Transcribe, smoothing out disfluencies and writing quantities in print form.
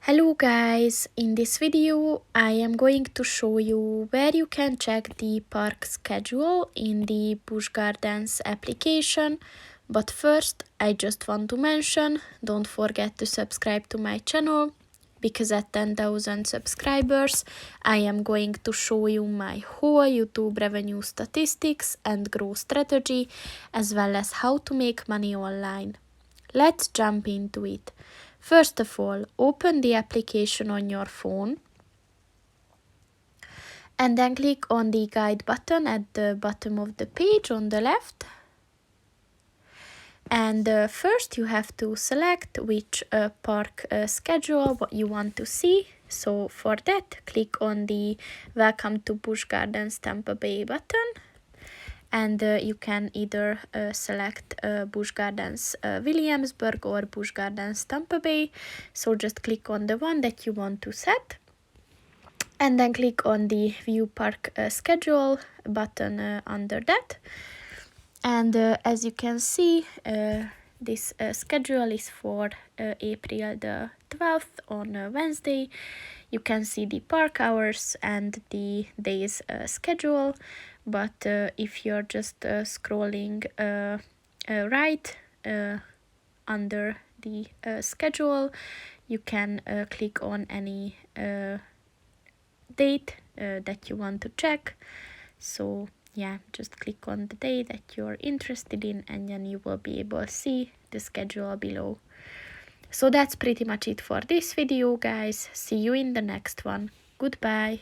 Hello guys, in this video I am going to show you where you can check the park schedule in the Busch Gardens application. But first I just want to mention, don't forget to subscribe to my channel, because at 10,000 subscribers I am going to show you my whole YouTube revenue statistics and growth strategy, as well as how to make money online. Let's jump into it. First of all, open the application on your phone and then click on the guide button at the bottom of the page on the left. And first you have to select which park schedule what you want to see. So for that, click on the Welcome to Busch Gardens Tampa Bay button. And you can either select Busch Gardens Williamsburg or Busch Gardens Tampa Bay. So just click on the one that you want to set. And then click on the View Park Schedule button under that. And as you can see, this schedule is for April the 12th on Wednesday. You can see the park hours and the day's schedule. But if you're just scrolling right under the schedule, you can click on any date that you want to check. So yeah, just click on the day that you're interested in, and then you will be able to see the schedule below. So that's pretty much it for this video, guys. See you in the next one. Goodbye.